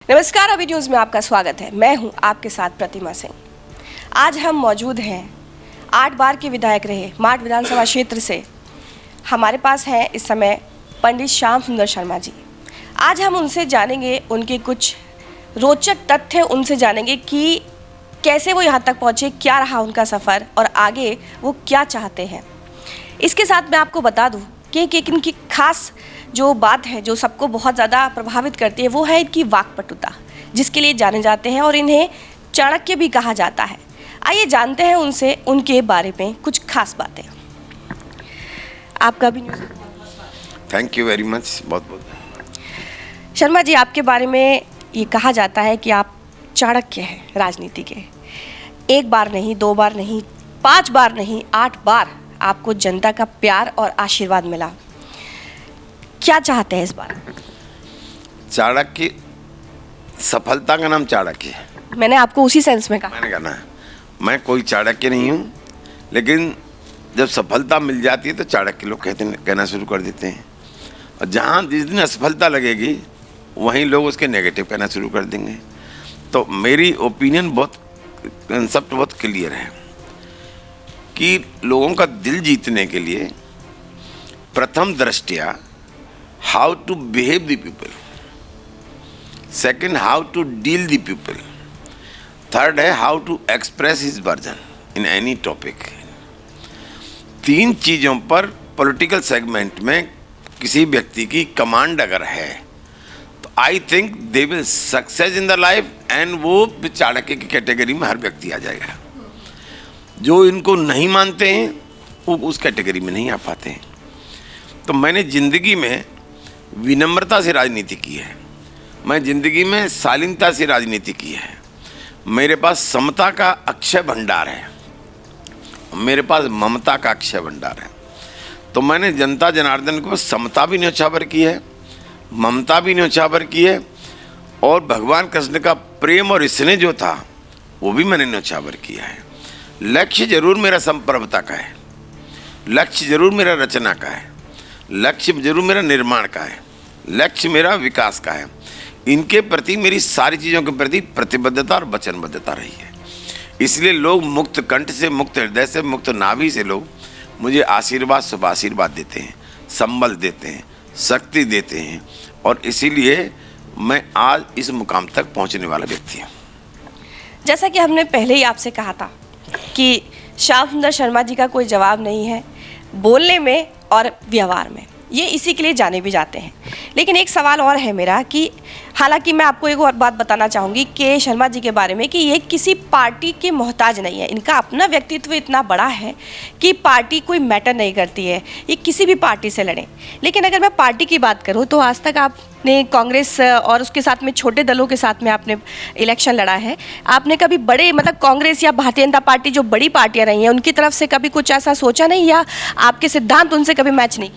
नमस्कार, अभी न्यूज़ में आपका स्वागत है। मैं हूं आपके साथ प्रतिमा सिंह। आज हम मौजूद हैं 8 बार के विधायक रहे माठ विधानसभा क्षेत्र से। हमारे पास हैं इस समय पंडित श्याम सुंदर शर्मा जी। आज हम उनसे जानेंगे, उनके कुछ रोचक तथ्य उनसे जानेंगे कि कैसे वो यहाँ तक पहुँचे, क्या रहा उनका सफ़र और आगे वो क्या चाहते हैं। इसके साथ मैं आपको बता दूँ कि इनकी खास जो बात है जो सबको बहुत ज़्यादा प्रभावित करती है वो है इनकी वाक्पटुता, जिसके लिए जाने जाते हैं और इन्हें चाणक्य भी कहा जाता है। आइए जानते हैं उनसे उनके बारे में कुछ खास बातें। आपका भी news thank you very much, बहुत बहुत। शर्मा जी, आपके बारे में ये कहा जाता है कि आप चाणक्य हैं राजनीति के। 1 बार नहीं, 2 बार नहीं, 5 बार नहीं, 8 बार आपको जनता का प्यार और आशीर्वाद मिला। क्या चाहते हैं इस बार? चाणक्य, सफलता का नाम चाणक्य है। मैंने आपको उसी सेंस में कहा। मैंने कहा ना, मैं कोई चाणक्य नहीं हूँ, लेकिन जब सफलता मिल जाती है तो चाणक्य लोग कहना शुरू कर देते हैं। और जहाँ जिस दिन असफलता लगेगी वहीं लोग उसके नेगेटिव कहना शुरू कर देंगे। तो मेरी ओपिनियन कंसेप्ट बहुत क्लियर है कि लोगों का दिल जीतने के लिए प्रथम दृष्टया how to behave the people, second how to deal the people, third है how to express his version in any topic। 3 चीज़ों पर पॉलिटिकल सेगमेंट में किसी व्यक्ति की कमांड अगर है तो I think they will success in the life, and वो चाणक्य की कैटेगरी में हर व्यक्ति आ जाएगा। जो इनको नहीं मानते हैं वो उस कैटेगरी में नहीं आ पाते हैं। तो मैंने ज़िंदगी में विनम्रता से राजनीति की है, मैं ज़िंदगी में शालीनता से राजनीति की है। मेरे पास समता का अक्षय भंडार है, मेरे पास ममता का अक्षय भंडार है। तो मैंने जनता जनार्दन को समता भी न्योछावर की है, ममता भी न्योछावर की है, और भगवान कृष्ण का प्रेम और स्नेह जो था वो भी मैंने न्योछावर किया है। लक्ष्य जरूर मेरा संप्रभुता का है, लक्ष्य जरूर मेरा रचना का है, लक्ष्य जरूर मेरा निर्माण का है, लक्ष्य मेरा विकास का है। इनके प्रति मेरी सारी चीज़ों के प्रति प्रतिबद्धता और वचनबद्धता रही है। इसलिए लोग मुक्त कंठ से, मुक्त हृदय से, मुक्त नाभि से लोग मुझे आशीर्वाद, शुभ आशीर्वाद देते हैं, संबल देते हैं, शक्ति देते हैं, और इसीलिए मैं आज इस मुकाम तक पहुंचने वाला व्यक्ति हूँ। जैसा कि हमने पहले ही आपसे कहा था कि श्याम सुंदर शर्मा जी का कोई जवाब नहीं है बोलने में और व्यवहार में, ये इसी के लिए जाने भी जाते हैं। लेकिन एक सवाल और है मेरा कि हालांकि मैं आपको एक और बात बताना चाहूँगी कि शर्मा जी के बारे में कि ये किसी पार्टी के मोहताज नहीं है। इनका अपना व्यक्तित्व इतना बड़ा है कि पार्टी कोई मैटर नहीं करती है, ये किसी भी पार्टी से लड़ें। लेकिन अगर मैं पार्टी की बात करूँ तो आज तक आपने कांग्रेस और उसके साथ में छोटे दलों के साथ में आपने इलेक्शन लड़ा है। आपने कभी बड़े कांग्रेस या भारतीय जनता पार्टी जो बड़ी पार्टियाँ रही हैं उनकी तरफ से कभी कुछ ऐसा सोचा नहीं, या आपके सिद्धांत उनसे कभी मैच नहीं?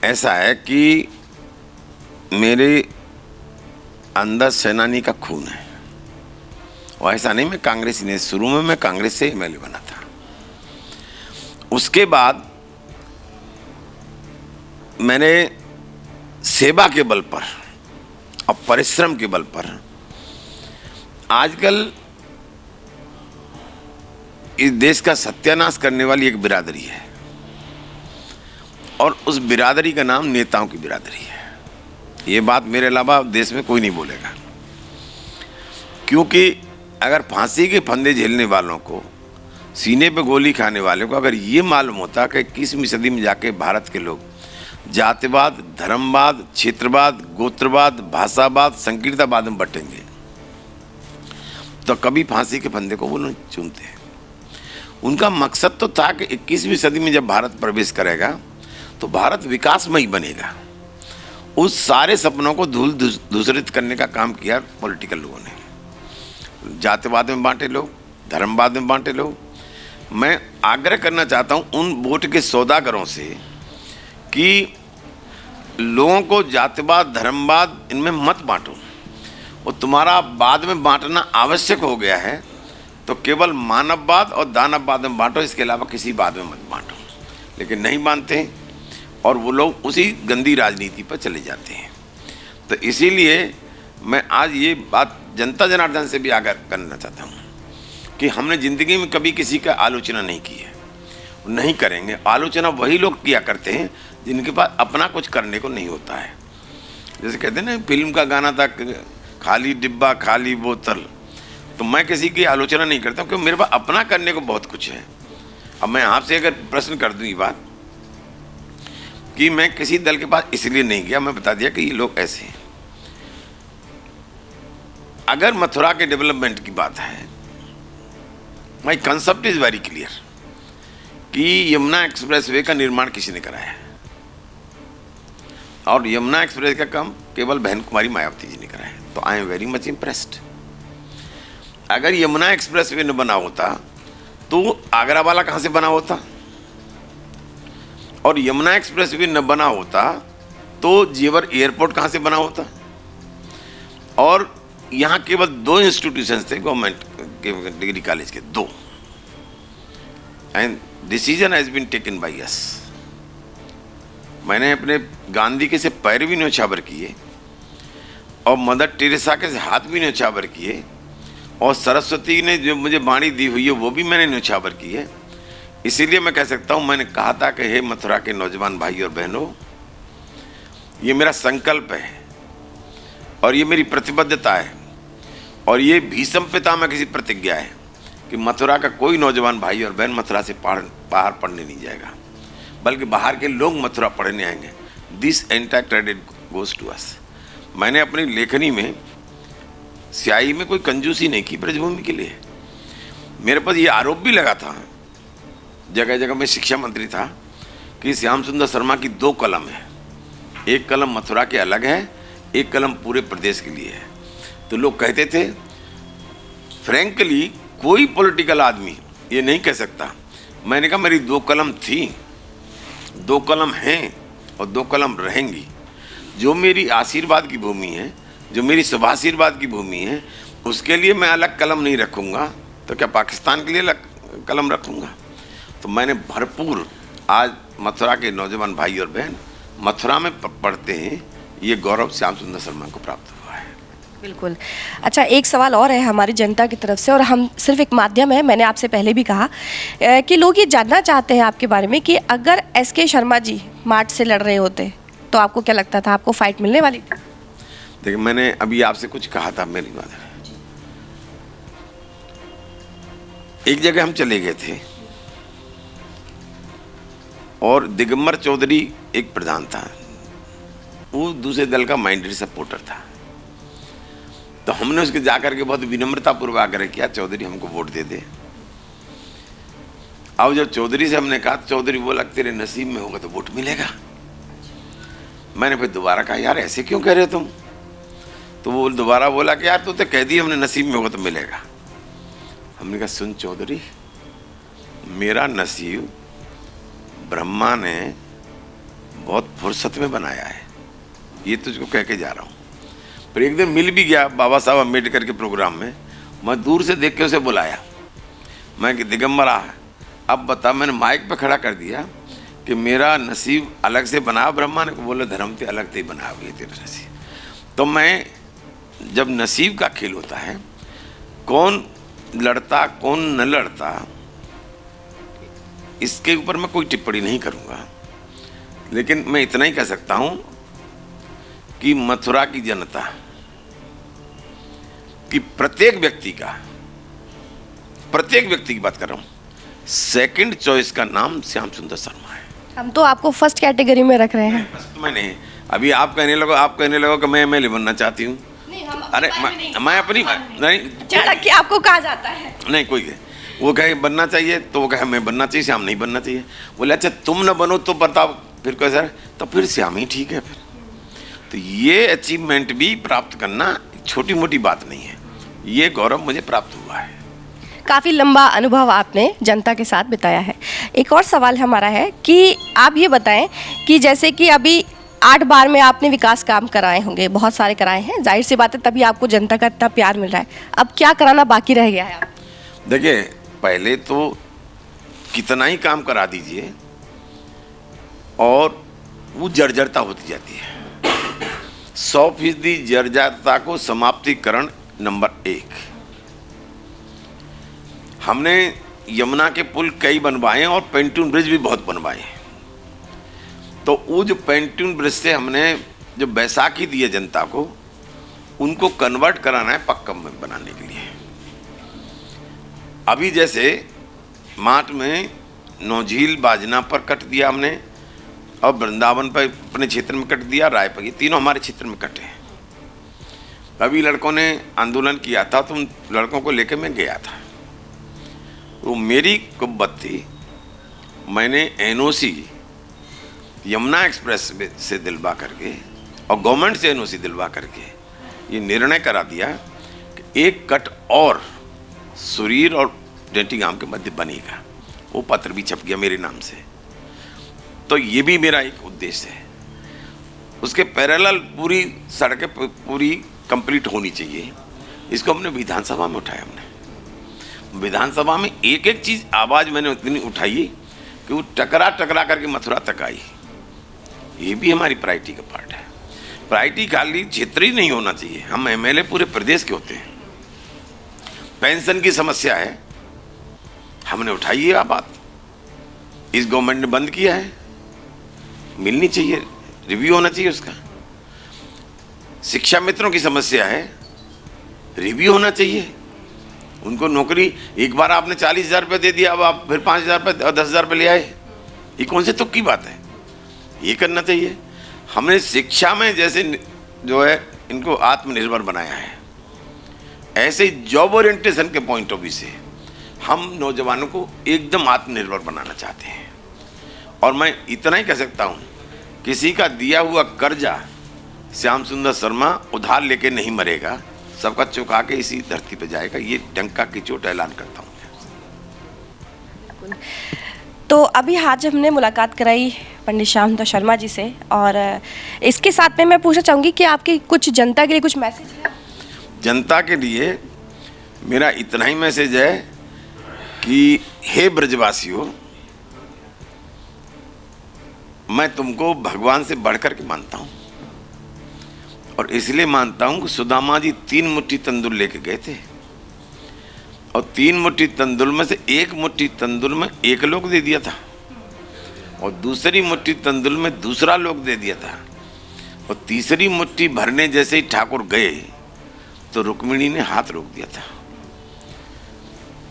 ऐसा है कि मेरे अंदर सेनानी का खून है, और ऐसा नहीं मैं कांग्रेसी नहीं, शुरू में मैं कांग्रेस से एमएलए बना था। उसके बाद मैंने सेवा के बल पर और परिश्रम के बल पर, आजकल इस देश का सत्यानाश करने वाली एक बिरादरी है, और उस बिरादरी का नाम नेताओं की बिरादरी है। ये बात मेरे अलावा देश में कोई नहीं बोलेगा, क्योंकि अगर फांसी के फंदे झेलने वालों को, सीने पे गोली खाने वाले को अगर ये मालूम होता कि 21वीं सदी में जाके भारत के लोग जातिवाद, धर्मवाद, क्षेत्रवाद, गोत्रवाद, भाषावाद, संकीर्णतावाद में बटेंगे, तो कभी फांसी के फंदे को वो नहीं चुनते हैं। उनका मकसद तो था कि 21वीं सदी में जब भारत प्रवेश करेगा तो भारत विकासमयी बनेगा। उस सारे सपनों को धूल धूसरित करने का काम किया पॉलिटिकल लोगों ने। जातिवाद में बांटे लोग, धर्मवाद में बांटे लोग। मैं आग्रह करना चाहता हूं उन वोट के सौदागरों से कि लोगों को जातिवाद, धर्मवाद इनमें मत बांटो। और तुम्हारा बाद में बांटना आवश्यक हो गया है तो केवल मानववाद और दानववाद में बांटो, इसके अलावा किसी बात में मत बांटो। लेकिन नहीं मानते और वो लोग उसी गंदी राजनीति पर चले जाते हैं। तो इसीलिए मैं आज ये बात जनता जनार्दन से भी आगाह करना चाहता हूँ कि हमने ज़िंदगी में कभी किसी का आलोचना नहीं की है, नहीं करेंगे। आलोचना वही लोग किया करते हैं जिनके पास अपना कुछ करने को नहीं होता है। जैसे कहते हैं ना, फिल्म का गाना था, खाली डिब्बा खाली बोतल। तो मैं किसी की आलोचना नहीं करता क्योंकि मेरे पास अपना करने को बहुत कुछ है। अब मैं आपसे अगर प्रश्न कर दूँ ये बात कि मैं किसी दल के पास इसलिए नहीं गया, मैं बता दिया कि ये लोग ऐसे हैं। अगर मथुरा के डेवलपमेंट की बात है, माई कंसेप्ट इज वेरी क्लियर कि यमुना एक्सप्रेसवे का निर्माण किसी ने कराया है और यमुना एक्सप्रेस का काम केवल बहन कुमारी मायावती जी ने कराया है। तो I am very much impressed. अगर यमुना एक्सप्रेसवे न बना होता तो आगरा वाला कहाँ से बना होता, और यमुना एक्सप्रेसवे न बना होता तो जेवर एयरपोर्ट कहाँ से बना होता। और यहाँ केवल 2 इंस्टीट्यूशंस थे गवर्नमेंट के डिग्री कॉलेज के, 2, and decision has been taken by us. मैंने अपने गांधी के से पैर भी न्योछावर किए और मदर टेरेसा के हाथ भी न्योछावर किए और सरस्वती ने जो मुझे वाणी दी हुई है वो भी मैंने न्योछावर की है। इसीलिए मैं कह सकता हूँ, मैंने कहा था कि हे मथुरा के नौजवान भाई और बहनों, ये मेरा संकल्प है और ये मेरी प्रतिबद्धता है और ये भीषम पितामह की प्रतिज्ञा है कि मथुरा का कोई नौजवान भाई और बहन मथुरा से बाहर पढ़ने नहीं जाएगा, बल्कि बाहर के लोग मथुरा पढ़ने आएंगे। This entire credit goes to us. मैंने अपनी लेखनी में स्याही में कोई कंजूसी नहीं की ब्रजभूमि के लिए। मेरे पास ये आरोप भी लगा था, जगह जगह में शिक्षा मंत्री था, कि श्याम सुंदर शर्मा की 2 कलम है, एक कलम मथुरा के अलग है, एक कलम पूरे प्रदेश के लिए है। तो लोग कहते थे, फ्रैंकली कोई पॉलिटिकल आदमी ये नहीं कह सकता। मैंने कहा मेरी 2 कलम थी, 2 कलम हैं और 2 कलम रहेंगी। जो मेरी आशीर्वाद की भूमि है, जो मेरी शुभाशीर्वाद की भूमि है, उसके लिए मैं अलग कलम नहीं रखूँगा तो क्या पाकिस्तान के लिए अलग कलम रखूँगा। तो मैंने भरपूर, आज मथुरा के नौजवान भाई और बहन मथुरा में पढ़ते हैं, ये गौरव श्याम सुंदर शर्मा को प्राप्त हुआ है। बिल्कुल। अच्छा, एक सवाल और है हमारी जनता की तरफ से, और हम सिर्फ एक माध्यम है, मैंने आपसे पहले भी कहा कि लोग ये जानना चाहते हैं आपके बारे में कि अगर एसके शर्मा जी मार्च से लड़ रहे होते तो आपको क्या लगता था, आपको फाइट मिलने वाली थी? देखिए, मैंने अभी आपसे कुछ कहा था, मेरी बात है, एक जगह हम चले गए थे और दिगंबर चौधरी एक प्रधान था, वो दूसरे दल का माइंडेड सपोर्टर था। तो हमने उसके जाकर के बहुत विनम्रतापूर्वक आग्रह किया, चौधरी हमको वोट दे दे। अब जब चौधरी से हमने कहा, चौधरी बोला तेरे नसीब में होगा तो वोट मिलेगा। मैंने फिर दोबारा कहा, यार ऐसे क्यों कह रहे हो तुम? तो वो दोबारा बोला कि यार तू तो कह दी हमने नसीब में होगा तो मिलेगा। हमने कहा, सुन चौधरी, मेरा नसीब ब्रह्मा ने बहुत फुर्सत में बनाया है, ये तुझको कह के जा रहा हूँ। फिर एक दिन मिल भी गया बाबा साहब अम्बेडकर के प्रोग्राम में, मैं दूर से देख के उसे बुलाया, मैं कि दिगंबर आ, अब बता, मैंने माइक पे खड़ा कर दिया कि मेरा नसीब अलग से बना ब्रह्मा ने। बोले धर्म ते अलग से बना हुए तेरा नसीब। तो मैं, जब नसीब का खेल होता है, कौन लड़ता कौन न लड़ता, इसके ऊपर मैं कोई टिप्पणी नहीं करूँगा, लेकिन मैं इतना ही कह सकता हूँ कि मथुरा की जनता कि प्रत्येक व्यक्ति की बात कर रहा हूँ, सेकंड चॉइस का नाम श्याम सुंदर शर्मा है। हम तो आपको फर्स्ट कैटेगरी में रख रहे हैं। मैंने अभी आप कहने लगो कि मैं एमएलए बनना चाहती हूँ। अरे मैं अपनी नहीं, चाणक्य आपको कहा जाता है? नहीं, कोई वो कहे बनना चाहिए तो वो कहे मैं बनना चाहिए, श्याम नहीं बनना चाहिए। बोले अच्छा तुम न बनो तो बताओ फिर कैसा, तो फिर श्याम ही ठीक है। फिर तो ये अचीवमेंट भी प्राप्त करना छोटी मोटी बात नहीं है, ये गौरव मुझे प्राप्त हुआ है। काफ़ी लंबा अनुभव आपने जनता के साथ बिताया है। एक और सवाल हमारा है कि आप ये बताएं कि जैसे कि अभी 8 बार में आपने विकास काम कराए होंगे, बहुत सारे कराए हैं, जाहिर सी बात है तभी आपको जनता का इतना प्यार मिल रहा है। अब क्या कराना बाकी रह गया है आप? देखिए, पहले तो कितना ही काम करा दीजिए और वो जर्जरता होती जाती है। 100% जर्जरता को समाप्तिकरण नंबर 1। हमने यमुना के पुल कई बनवाए और पेंटून ब्रिज भी बहुत बनवाए। तो वो जो पेंटून ब्रिज से हमने जो बैसाखी दी है जनता को, उनको कन्वर्ट कराना है पक्कम में बनाने के लिए। अभी जैसे मार्च में नौझील बाजना पर कट दिया हमने, और वृंदावन पर अपने क्षेत्र में कट दिया, राय पर, ये तीनों हमारे क्षेत्र में कटे हैं। अभी लड़कों ने आंदोलन किया था तो उन लड़कों को लेकर मैं गया था। वो मेरी कुव्वत थी, मैंने एनओसी यमुना एक्सप्रेस से दिलवा करके और गवर्नमेंट से एनओसी दिलवा करके ये निर्णय करा दिया कि एक कट और सुरीर और डेंटी गांव के मध्य बनेगा। वो पत्र भी छप गया मेरे नाम से। तो ये भी मेरा एक उद्देश्य है। उसके पैरेलल पूरी सड़कें पूरी कंप्लीट होनी चाहिए। इसको हमने विधानसभा में उठाया। हमने विधानसभा में एक एक चीज़ आवाज़ मैंने उतनी उठाई कि वो टकरा करके मथुरा तक आई। ये भी हमारी प्रायोरिटी का पार्ट है। प्रायोरिटी खाली क्षेत्र ही नहीं होना चाहिए, हम एमएलए पूरे प्रदेश के होते हैं। पेंशन की समस्या है, हमने उठाई है बात, इस गवर्नमेंट ने बंद किया है, मिलनी चाहिए, रिव्यू होना चाहिए उसका। शिक्षा मित्रों की समस्या है, रिव्यू होना चाहिए। उनको नौकरी एक बार आपने 40,000 रुपये दे दिया, अब आप फिर 5,000 रुपये और 10,000 रुपये ले आए, ये कौन से तुक की बात है? ये करना चाहिए। हमने शिक्षा में जैसे जो है इनको आत्मनिर्भर बनाया है, ऐसे जॉब ओरिएंटेशन के पॉइंट ऑफ व्यू से हम नौजवानों को एकदम आत्मनिर्भर बनाना चाहते हैं। और मैं इतना ही कह सकता हूँ, किसी का दिया हुआ कर्जा श्याम सुंदर शर्मा उधार लेके नहीं मरेगा, सबका चुका के इसी धरती पे जाएगा। ये डंका की चोट ऐलान करता हूँ। तो अभी आज हमने मुलाकात कराई पंडित श्याम सुंदर शर्मा जी से, और इसके साथ में मैं पूछना चाहूँगी कि आपकी कुछ जनता के लिए कुछ मैसेज है? जनता के लिए मेरा इतना ही मैसेज है कि हे ब्रजवासियों, मैं तुमको भगवान से बढ़कर के मानता हूँ। और इसलिए मानता हूँ कि सुदामा जी 3 मुट्ठी तंदुर लेके गए थे, और 3 मुट्ठी तंदुर में से 1 मुट्ठी तंदुर में एक लोग दे दिया था, और दूसरी मुट्ठी तंदुर में दूसरा लोग दे दिया था, और तीसरी मुट्ठी भरने जैसे ही ठाकुर गए तो रुक्मिणी ने हाथ रोक दिया था।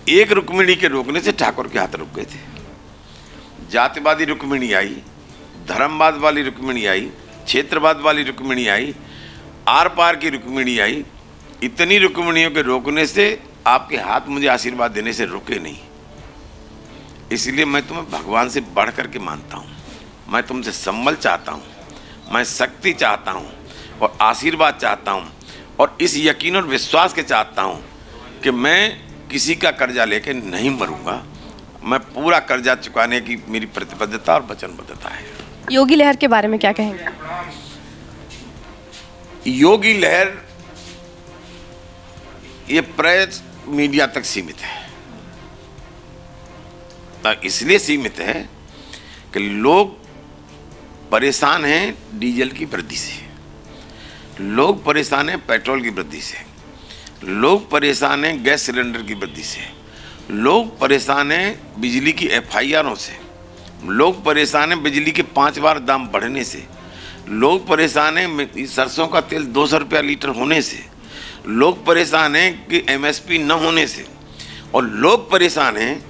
एक रुक्मिणी के रोकने से ठाकुर के हाथ रुक गए थे। जातिवादी रुक्मिणी आई, धर्मवाद वाली रुक्मिणी आई, क्षेत्रवाद वाली रुक्मिणी आई, आर पार की रुक्मिणी आई। इतनी रुक्मिणियों के रोकने से आपके हाथ मुझे आशीर्वाद देने से रुके नहीं। इसलिए मैं तुम्हें भगवान से बढ़ करके मानता हूँ। मैं तुमसे संबल चाहता हूँ, मैं शक्ति चाहता हूँ और आशीर्वाद चाहता हूँ, और इस यकीन और विश्वास के चाहता हूँ कि मैं किसी का कर्जा लेके नहीं मरूंगा। मैं पूरा कर्जा चुकाने की मेरी प्रतिबद्धता और वचनबद्धता है। योगी लहर के बारे में क्या कहेंगे? योगी लहर ये प्रेस मीडिया तक सीमित है। इसलिए सीमित है कि लोग परेशान हैं डीजल की वृद्धि से, लोग परेशान हैं पेट्रोल की वृद्धि से, लोग परेशान हैं गैस सिलेंडर की वृद्धि से, लोग परेशान हैं बिजली की एफआईआरों से, लोग परेशान हैं बिजली के 5 बार दाम बढ़ने से, लोग परेशान हैं सरसों का तेल 200 रुपया लीटर होने से, लोग परेशान हैं कि एमएसपी न होने से, और लोग परेशान हैं,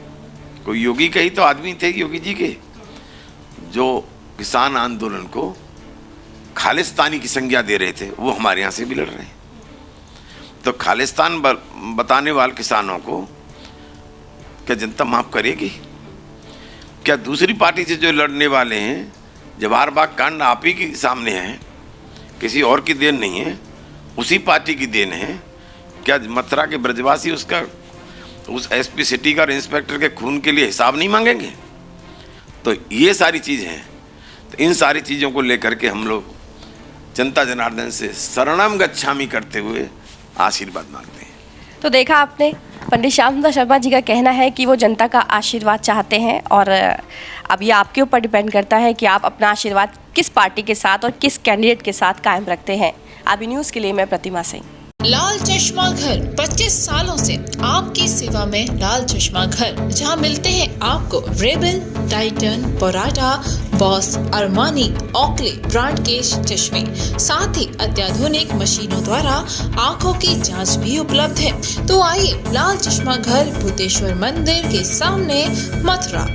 कोई योगी के ही तो आदमी थे, योगी जी के, जो किसान आंदोलन को खालिस्तानी की संज्ञा दे रहे थे, वो हमारे यहाँ से भी लड़ रहे हैं। तो खालिस्तान बताने वाले किसानों को क्या जनता माफ करेगी? क्या दूसरी पार्टी से जो लड़ने वाले हैं, जवाहर बाग कांड आप ही के सामने है, किसी और की देन नहीं है, उसी पार्टी की देन है। क्या मथुरा के ब्रजवासी उसका उस एसपी सिटी का और इंस्पेक्टर के खून के लिए हिसाब नहीं मांगेंगे? तो ये सारी चीज़ें हैं। तो इन सारी चीज़ों को लेकर के हम लोग जनता जनार्दन से शरणम गच्छामि करते हुए आशीर्वाद मांगते हैं। तो देखा आपने, पंडित श्याम सुंदर शर्मा जी का कहना है कि वो जनता का आशीर्वाद चाहते हैं, और अब ये आपके ऊपर डिपेंड करता है कि आप अपना आशीर्वाद किस पार्टी के साथ और किस कैंडिडेट के साथ कायम रखते हैं। आबी न्यूज़ के लिए मैं प्रतिमा सिंह। लाल चश्मा घर 25 सालों से आपकी सेवा में। लाल चश्मा घर, जहां मिलते हैं आपको Rebel, Titan, Prada, Boss, Armani, Oakley brand के चश्मे, साथ ही अत्याधुनिक मशीनों द्वारा आंखों की जांच भी उपलब्ध है। तो आइए लाल चश्मा घर, भूतेश्वर मंदिर के सामने, मथुरा।